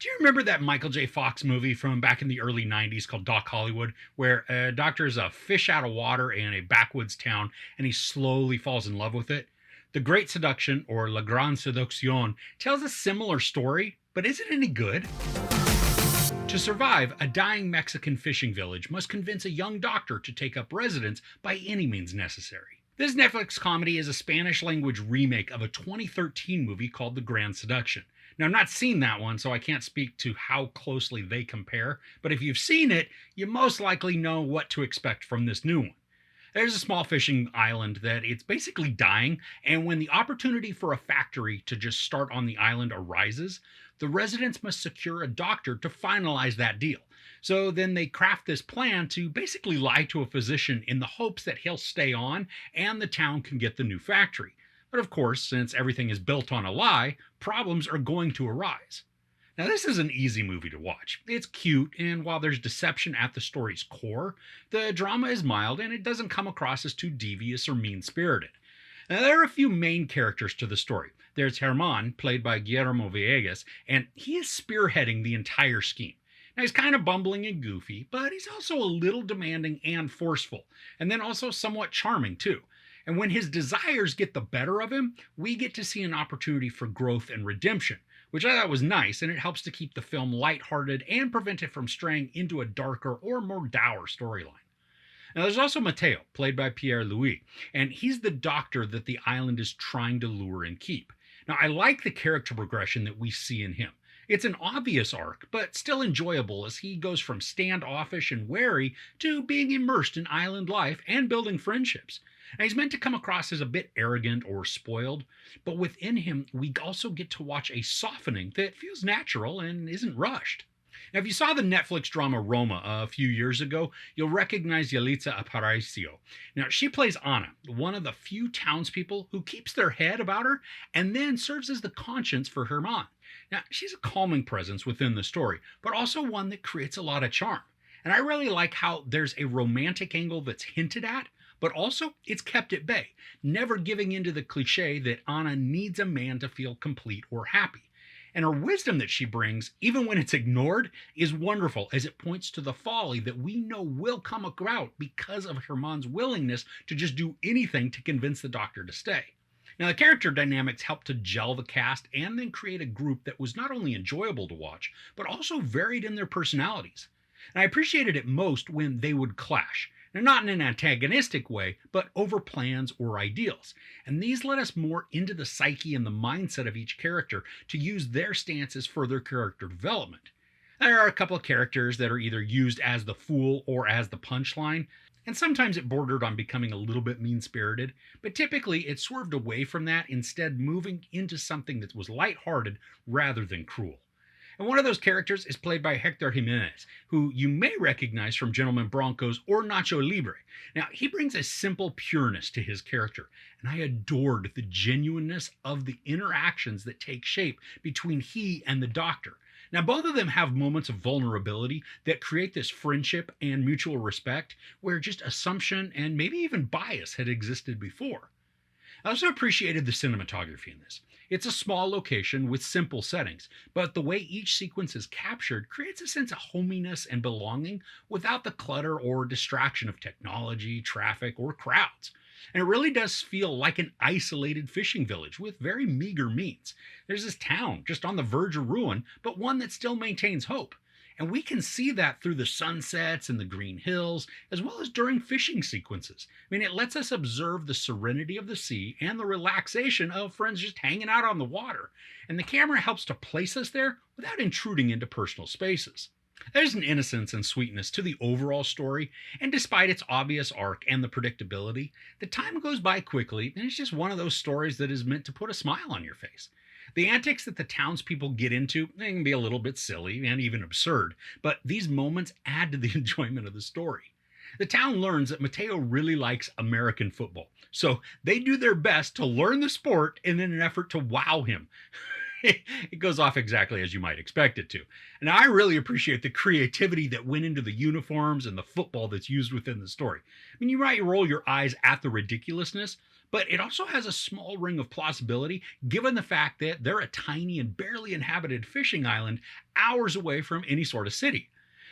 Do you remember that Michael J. Fox movie from back in the early 90s called Doc Hollywood, where a doctor is a fish out of water in a backwoods town and he slowly falls in love with it? The Great Seduction, or La Gran Seducción, tells a similar story, but is it any good? To survive, a dying Mexican fishing village must convince a young doctor to take up residence by any means necessary. This Netflix comedy is a Spanish language remake of a 2013 movie called The Grand Seduction. Now, I've not seen that one, so I can't speak to how closely they compare, but if you've seen it, you most likely know what to expect from this new one. There's a small fishing island that it's basically dying, and when the opportunity for a factory to just start on the island arises, the residents must secure a doctor to finalize that deal. So then they craft this plan to basically lie to a physician in the hopes that he'll stay on and the town can get the new factory. But of course, since everything is built on a lie, problems are going to arise. Now, this is an easy movie to watch. It's cute, and while there's deception at the story's core, the drama is mild and it doesn't come across as too devious or mean-spirited. Now, there are a few main characters to the story. There's Herman, played by Guillermo Villegas, and he is spearheading the entire scheme. Now, he's kind of bumbling and goofy, but he's also a little demanding and forceful, and then also somewhat charming too. And when his desires get the better of him, we get to see an opportunity for growth and redemption, which I thought was nice, and it helps to keep the film lighthearted and prevent it from straying into a darker or more dour storyline. Now, there's also Mateo, played by Pierre Louis, and he's the doctor that the island is trying to lure and keep. Now, I like the character progression that we see in him. It's an obvious arc, but still enjoyable as he goes from standoffish and wary to being immersed in island life and building friendships. Now, he's meant to come across as a bit arrogant or spoiled, but within him, we also get to watch a softening that feels natural and isn't rushed. Now, if you saw the Netflix drama Roma a few years ago, you'll recognize Yalitza Aparicio. Now, she plays Anna, one of the few townspeople who keeps their head about her and then serves as the conscience for Herman. Now, she's a calming presence within the story, but also one that creates a lot of charm. And I really like how there's a romantic angle that's hinted at, but also it's kept at bay, never giving into the cliche that Anna needs a man to feel complete or happy. And her wisdom that she brings, even when it's ignored, is wonderful as it points to the folly that we know will come about because of Herman's willingness to just do anything to convince the doctor to stay. Now, the character dynamics helped to gel the cast and then create a group that was not only enjoyable to watch, but also varied in their personalities. And I appreciated it most when they would clash. Now, not in an antagonistic way, but over plans or ideals. And these let us more into the psyche and the mindset of each character to use their stances for their character development. There are a couple of characters that are either used as the fool or as the punchline, and sometimes it bordered on becoming a little bit mean-spirited, but typically it swerved away from that, instead moving into something that was lighthearted rather than cruel. And one of those characters is played by Héctor Jiménez, who you may recognize from Gentlemen Broncos or Nacho Libre. Now, he brings a simple pureness to his character, and I adored the genuineness of the interactions that take shape between he and the doctor. Now, both of them have moments of vulnerability that create this friendship and mutual respect where just assumption and maybe even bias had existed before. I also appreciated the cinematography in this. It's a small location with simple settings, but the way each sequence is captured creates a sense of hominess and belonging without the clutter or distraction of technology, traffic, or crowds. And it really does feel like an isolated fishing village with very meager means. There's this town just on the verge of ruin, but one that still maintains hope. And we can see that through the sunsets and the green hills, as well as during fishing sequences. I mean, it lets us observe the serenity of the sea and the relaxation of friends just hanging out on the water. And the camera helps to place us there without intruding into personal spaces. There's an innocence and sweetness to the overall story, and despite its obvious arc and the predictability, the time goes by quickly, and it's just one of those stories that is meant to put a smile on your face. The antics that the townspeople get into, they can be a little bit silly and even absurd, but these moments add to the enjoyment of the story. The town learns that Mateo really likes American football, so they do their best to learn the sport in an effort to wow him. It goes off exactly as you might expect it to. And I really appreciate the creativity that went into the uniforms and the football that's used within the story. I mean, you might roll your eyes at the ridiculousness, But it also has a small ring of plausibility given the fact that they're a tiny and barely inhabited fishing island hours away from any sort of city.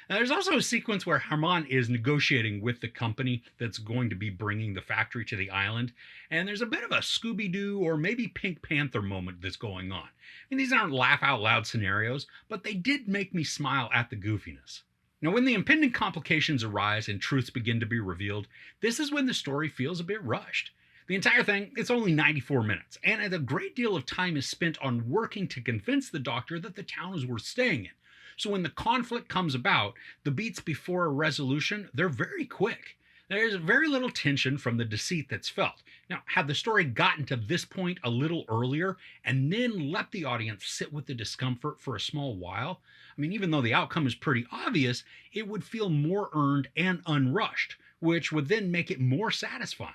Now, there's also a sequence where Herman is negotiating with the company that's going to be bringing the factory to the island, and there's a bit of a Scooby-Doo or maybe Pink Panther moment that's going on. These aren't laugh-out-loud scenarios, but they did make me smile at the goofiness. Now, when the impending complications arise and truths begin to be revealed, this is when the story feels a bit rushed. The entire thing, it's only 94 minutes, and a great deal of time is spent on working to convince the doctor that the town is worth staying in. So when the conflict comes about, the beats before a resolution, they're very quick. There's very little tension from the deceit that's felt. Now, had the story gotten to this point a little earlier and then let the audience sit with the discomfort for a small while, even though the outcome is pretty obvious, it would feel more earned and unrushed, which would then make it more satisfying.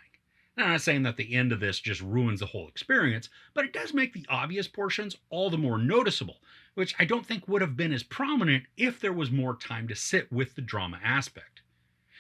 Now, I'm not saying that the end of this just ruins the whole experience, but it does make the obvious portions all the more noticeable, which I don't think would have been as prominent if there was more time to sit with the drama aspect.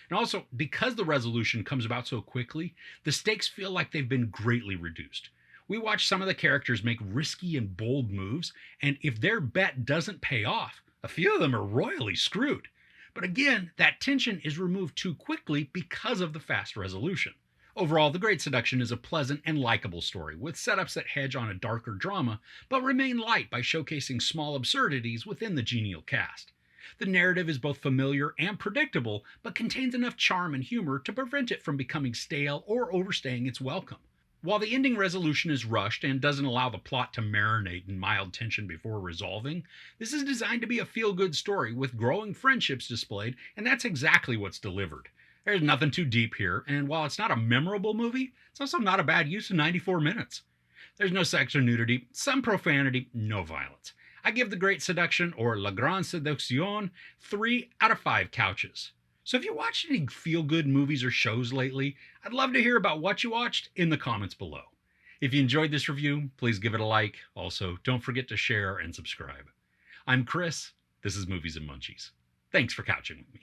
And also, because the resolution comes about so quickly, the stakes feel like they've been greatly reduced. We watch some of the characters make risky and bold moves, and if their bet doesn't pay off, a few of them are royally screwed. But again, that tension is removed too quickly because of the fast resolution. Overall, The Great Seduction is a pleasant and likable story, with setups that hedge on a darker drama, but remain light by showcasing small absurdities within the genial cast. The narrative is both familiar and predictable, but contains enough charm and humor to prevent it from becoming stale or overstaying its welcome. While the ending resolution is rushed and doesn't allow the plot to marinate in mild tension before resolving, this is designed to be a feel-good story with growing friendships displayed, and that's exactly what's delivered. There's nothing too deep here, and while it's not a memorable movie, it's also not a bad use of 94 minutes. There's no sex or nudity, some profanity, no violence. I give The Great Seduction, or La Gran Seducción, 3 out of 5 couches. So if you watched any feel-good movies or shows lately, I'd love to hear about what you watched in the comments below. If you enjoyed this review, please give it a like. Also, don't forget to share and subscribe. I'm Chris. This is Movies and Munchies. Thanks for couching with me.